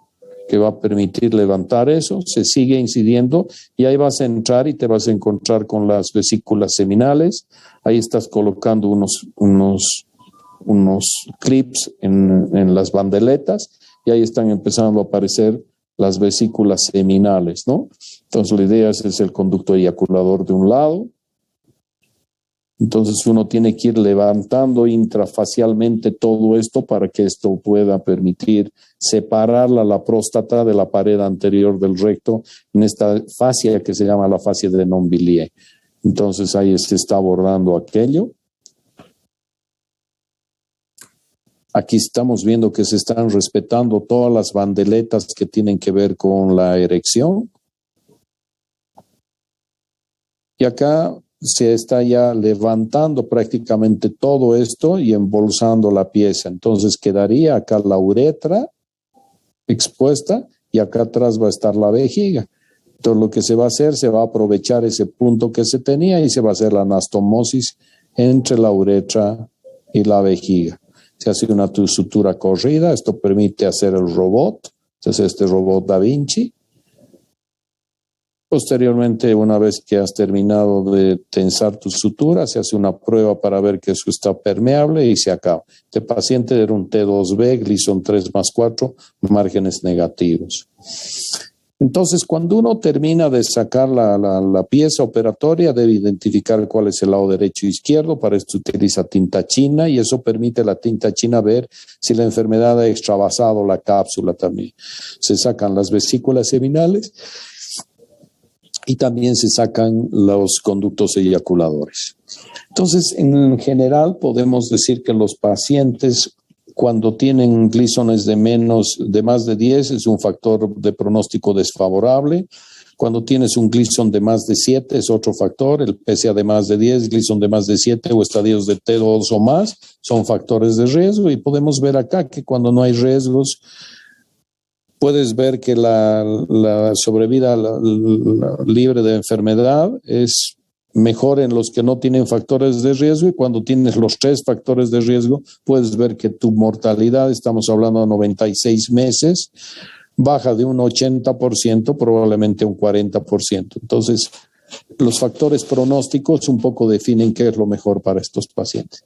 que va a permitir levantar eso, se sigue incidiendo y ahí vas a entrar y te vas a encontrar con las vesículas seminales. Ahí estás colocando unos clips en las bandeletas y ahí están empezando a aparecer las vesículas seminales, ¿no? Entonces la idea es el conducto eyaculador de un lado. Entonces uno tiene que ir levantando intrafacialmente todo esto para que esto pueda permitir separar la próstata de la pared anterior del recto en esta fascia que se llama la fascia de Nombilier. Entonces ahí se está abordando aquello. Aquí estamos viendo que se están respetando todas las bandeletas que tienen que ver con la erección. Y acá se está ya levantando prácticamente todo esto y embolsando la pieza. Entonces quedaría acá la uretra expuesta y acá atrás va a estar la vejiga. Entonces lo que se va a hacer, se va a aprovechar ese punto que se tenía y se va a hacer la anastomosis entre la uretra y la vejiga. Se hace una sutura corrida, esto permite hacer el robot, entonces este robot Da Vinci. Posteriormente, una vez que has terminado de tensar tu sutura, se hace una prueba para ver que eso está permeable y se acaba. Este paciente era un T2B, Gleason 3+4, márgenes negativos. Entonces, cuando uno termina de sacar la pieza operatoria, debe identificar cuál es el lado derecho e izquierdo. Para esto utiliza tinta china y eso permite a la tinta china ver si la enfermedad ha extravasado la cápsula también. Se sacan las vesículas seminales y también se sacan los conductos eyaculadores. Entonces, en general, podemos decir que los pacientes, cuando tienen Gleasones de más de 10, es un factor de pronóstico desfavorable. Cuando tienes un Gleason de más de 7, es otro factor. El PSA de más de 10, Gleason de más de 7 o estadios de T2 o más son factores de riesgo. Y podemos ver acá que cuando no hay riesgos, puedes ver que la sobrevida libre de enfermedad es mejor en los que no tienen factores de riesgo, y cuando tienes los 3 factores de riesgo, puedes ver que tu mortalidad, estamos hablando de 96 meses, baja de un 80%, probablemente un 40%. Entonces, los factores pronósticos un poco definen qué es lo mejor para estos pacientes.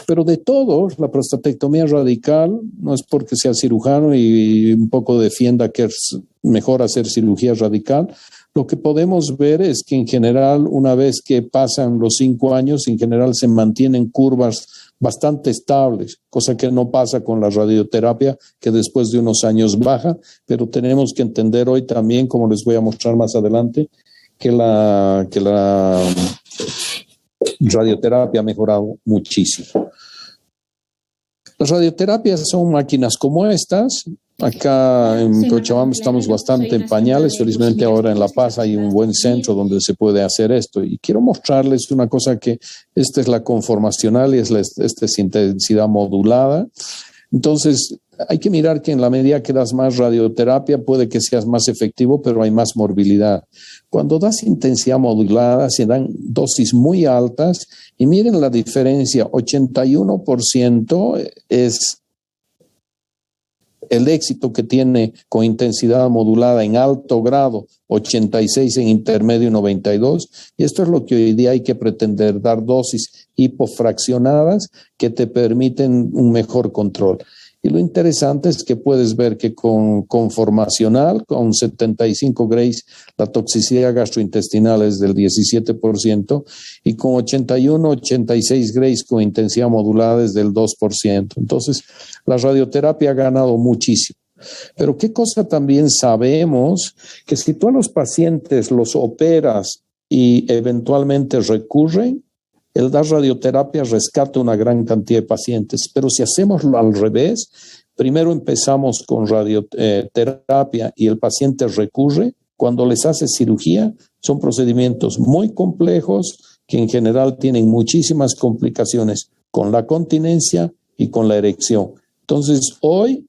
Pero de todos, la prostatectomía radical, no es porque sea cirujano y un poco defienda que es mejor hacer cirugía radical, lo que podemos ver es que en general, una vez que pasan los 5 años, en general se mantienen curvas bastante estables, cosa que no pasa con la radioterapia, que después de unos años baja, pero tenemos que entender hoy también, como les voy a mostrar más adelante, que la radioterapia ha mejorado muchísimo. Las radioterapias son máquinas como estas, Acá en Cochabamba estamos bastante en pañales. Felizmente ahora en La Paz hay un buen centro donde se puede hacer esto. Y quiero mostrarles una cosa que esta es la conformacional y esta es intensidad modulada. Entonces, hay que mirar que en la medida que das más radioterapia puede que seas más efectivo, pero hay más morbilidad. Cuando das intensidad modulada, se dan dosis muy altas y miren la diferencia, 81% es el éxito que tiene con intensidad modulada en alto grado, 86 en intermedio y 92. Y esto es lo que hoy día hay que pretender, dar dosis hipofraccionadas que te permiten un mejor control. Y lo interesante es que puedes ver que con conformacional, con 75 grays, la toxicidad gastrointestinal es del 17% y con 81, 86 grays con intensidad modulada es del 2%. Entonces, la radioterapia ha ganado muchísimo. Pero ¿qué cosa también sabemos? Que si tú a los pacientes los operas y eventualmente recurren, el dar radioterapia rescata una gran cantidad de pacientes, pero si hacemos al revés, primero empezamos con radioterapia y el paciente recurre, cuando les hace cirugía, son procedimientos muy complejos que en general tienen muchísimas complicaciones con la continencia y con la erección. Entonces, hoy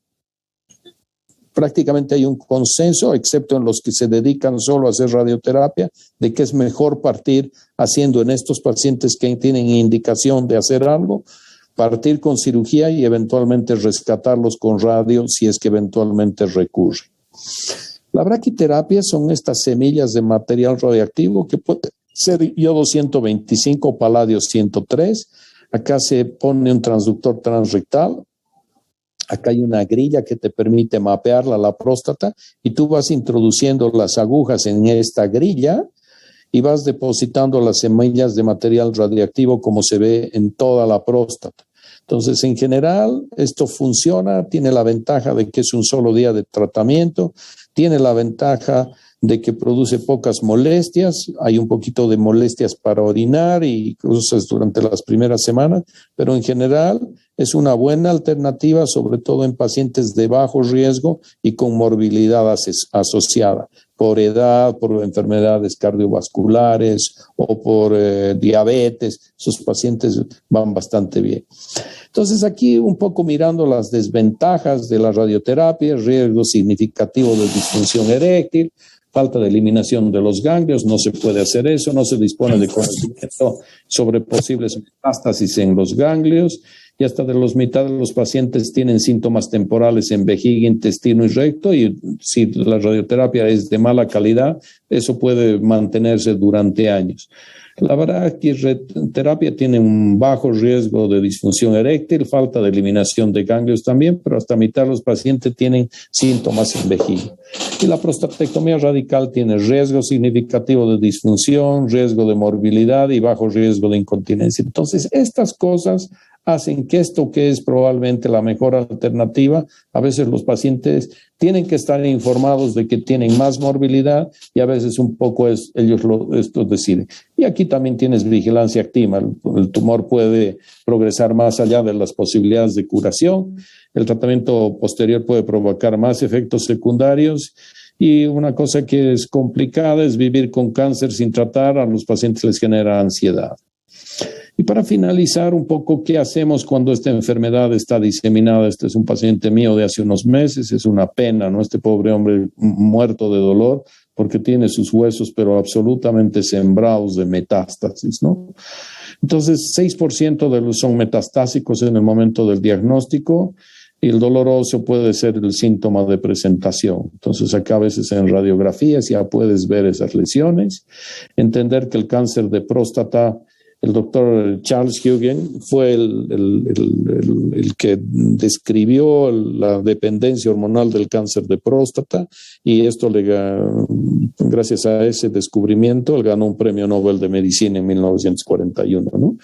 prácticamente hay un consenso, excepto en los que se dedican solo a hacer radioterapia, de que es mejor partir haciendo en estos pacientes que tienen indicación de hacer algo, partir con cirugía y eventualmente rescatarlos con radio si es que eventualmente recurre. La braquiterapia son estas semillas de material radioactivo que puede ser yodo 125, paladio 103. Acá se pone un transductor transrectal. Acá hay una grilla que te permite mapearla la próstata y tú vas introduciendo las agujas en esta grilla y vas depositando las semillas de material radioactivo como se ve en toda la próstata. Entonces, en general, esto funciona, tiene la ventaja de que es un solo día de tratamiento, tiene la ventaja de que produce pocas molestias, hay un poquito de molestias para orinar y cosas durante las primeras semanas, pero en general es una buena alternativa, sobre todo en pacientes de bajo riesgo y con morbilidad asociada, por edad, por enfermedades cardiovasculares o por diabetes. Esos pacientes van bastante bien. Entonces, aquí un poco mirando las desventajas de la radioterapia, riesgo significativo de disfunción eréctil, falta de eliminación de los ganglios, no se puede hacer eso, no se dispone de conocimiento sobre posibles metástasis en los ganglios, y hasta de los mitad de los pacientes tienen síntomas temporales en vejiga, intestino y recto, y si la radioterapia es de mala calidad, eso puede mantenerse durante años. La braquiterapia tiene un bajo riesgo de disfunción eréctil, falta de eliminación de ganglios también, pero hasta mitad de los pacientes tienen síntomas en vejiga. Y la prostatectomía radical tiene riesgo significativo de disfunción, riesgo de morbilidad y bajo riesgo de incontinencia. Entonces, estas cosas hacen que esto, que es probablemente la mejor alternativa, a veces los pacientes tienen que estar informados de que tienen más morbilidad y a veces un poco ellos esto deciden. Y aquí también tienes vigilancia activa. El tumor puede progresar más allá de las posibilidades de curación. El tratamiento posterior puede provocar más efectos secundarios. Y una cosa que es complicada es vivir con cáncer sin tratar. A los pacientes les genera ansiedad. Y para finalizar un poco, ¿qué hacemos cuando esta enfermedad está diseminada? Este es un paciente mío de hace unos meses, es una pena, ¿no? Este pobre hombre muerto de dolor porque tiene sus huesos pero absolutamente sembrados de metástasis, ¿no? Entonces, 6% de los son metastásicos en el momento del diagnóstico y el dolor óseo puede ser el síntoma de presentación. Entonces, acá a veces en radiografías ya puedes ver esas lesiones, entender que el cáncer de próstata, el doctor Charles Huguen fue el que describió la dependencia hormonal del cáncer de próstata y esto gracias a ese descubrimiento él ganó un premio Nobel de Medicina en 1941, ¿no?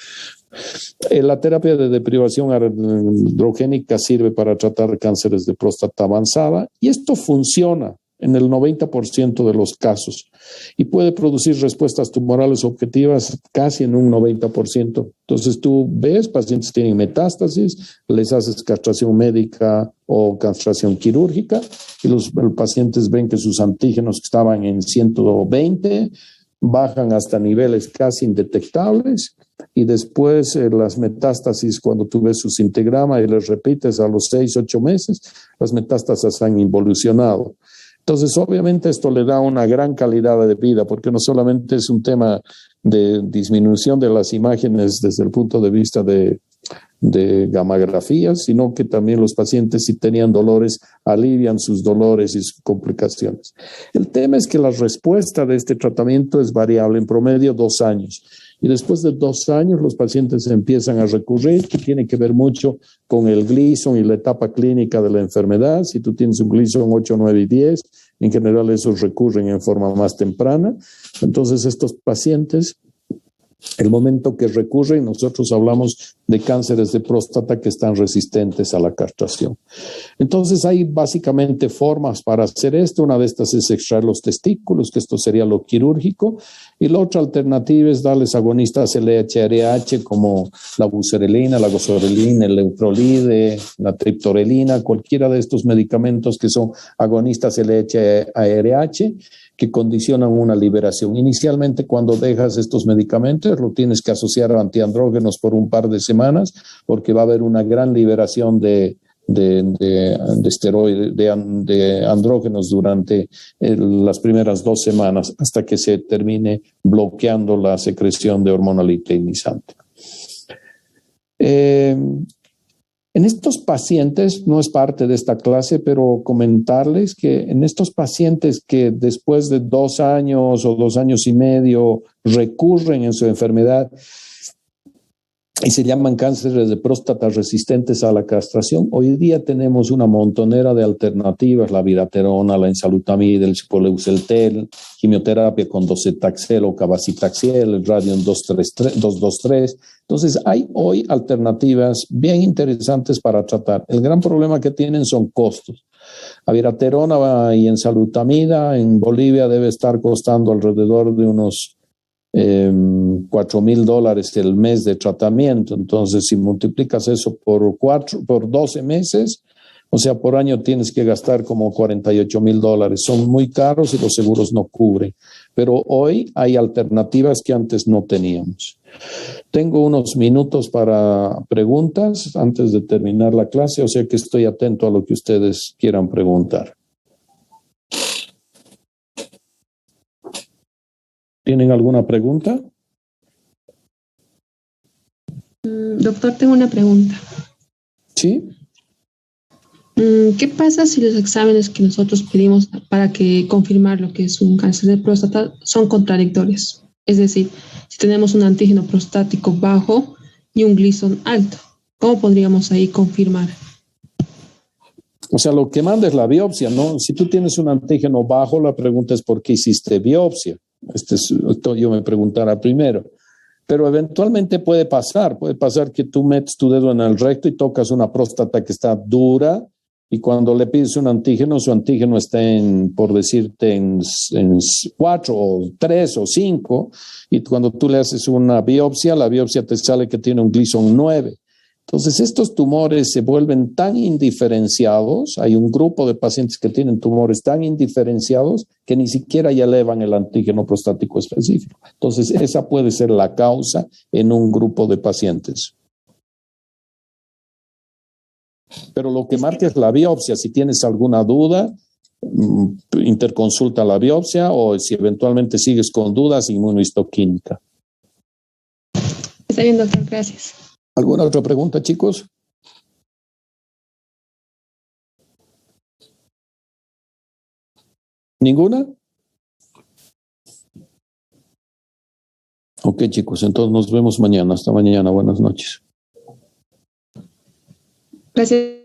La terapia de deprivación androgénica sirve para tratar cánceres de próstata avanzada y esto funciona. en el 90% de los casos y puede producir respuestas tumorales objetivas casi en un 90%. Entonces tú ves, pacientes tienen metástasis, les haces castración médica o castración quirúrgica y los pacientes ven que sus antígenos que estaban en 120 bajan hasta niveles casi indetectables y después las metástasis, cuando tú ves sus integramas y les repites a los 6-8 meses, las metástasis han involucionado. Entonces, obviamente esto le da una gran calidad de vida, porque no solamente es un tema de disminución de las imágenes desde el punto de vista de gamografías, sino que también los pacientes, si tenían dolores, alivian sus dolores y sus complicaciones. El tema es que la respuesta de este tratamiento es variable, en promedio 2 años. Y después de 2 años los pacientes empiezan a recurrir, que tiene que ver mucho con el Gleason y la etapa clínica de la enfermedad. Si tú tienes un Gleason 8, 9 y 10, en general esos recurren en forma más temprana. Entonces estos pacientes, el momento que recurren, nosotros hablamos de cánceres de próstata que están resistentes a la castración. Entonces hay básicamente formas para hacer esto. Una de estas es extraer los testículos, que esto sería lo quirúrgico, y la otra alternativa es darles agonistas LHRH como la buserelina, la goserelina, el leuprolide, la triptorelina, cualquiera de estos medicamentos que son agonistas LHRH que condicionan una liberación. Inicialmente, cuando dejas estos medicamentos, lo tienes que asociar a antiandrógenos por un par de semanas, porque va a haber una gran liberación de esteroides, de andrógenos durante las primeras 2 semanas, hasta que se termine bloqueando la secreción de hormona luteinizante. En estos pacientes, no es parte de esta clase, pero comentarles que en estos pacientes que después de 2 años o 2 años y medio recurren en su enfermedad y se llaman cánceres de próstata resistentes a la castración, hoy día tenemos una montonera de alternativas, la viraterona, la enzalutamida, el cipolieuceltel, quimioterapia con docetaxel o cabazitaxel, el radium 223. Entonces, hay hoy alternativas bien interesantes para tratar. El gran problema que tienen son costos. La viraterona y enzalutamida en Bolivia debe estar costando alrededor de unos $4,000 el mes de tratamiento. Entonces, si multiplicas eso por 12 meses, o sea, por año tienes que gastar como $48,000. Son muy caros y los seguros no cubren. Pero hoy hay alternativas que antes no teníamos. Tengo unos minutos para preguntas antes de terminar la clase, o sea que estoy atento a lo que ustedes quieran preguntar. ¿Tienen alguna pregunta? Doctor, tengo una pregunta. ¿Sí? ¿Qué pasa si los exámenes que nosotros pedimos para confirmar lo que es un cáncer de próstata son contradictorios? Es decir, si tenemos un antígeno prostático bajo y un Gleason alto, ¿cómo podríamos ahí confirmar? O sea, lo que manda es la biopsia, ¿no? Si tú tienes un antígeno bajo, la pregunta es ¿por qué hiciste biopsia? Esto yo me preguntara primero. Pero eventualmente puede pasar que tú metes tu dedo en el recto y tocas una próstata que está dura y cuando le pides un antígeno, su antígeno está por decirte, en 4 o 3 o 5 y cuando tú le haces una biopsia, la biopsia te sale que tiene un Gleason 9. Entonces, estos tumores se vuelven tan indiferenciados, hay un grupo de pacientes que tienen tumores tan indiferenciados que ni siquiera ya elevan el antígeno prostático específico. Entonces, esa puede ser la causa en un grupo de pacientes. Pero lo que marca es la biopsia. Si tienes alguna duda, interconsulta la biopsia o si eventualmente sigues con dudas, inmunohistoquímica. Está bien, doctor, gracias. ¿Alguna otra pregunta, chicos? ¿Ninguna? Ok, chicos, entonces nos vemos mañana. Hasta mañana. Buenas noches. Gracias.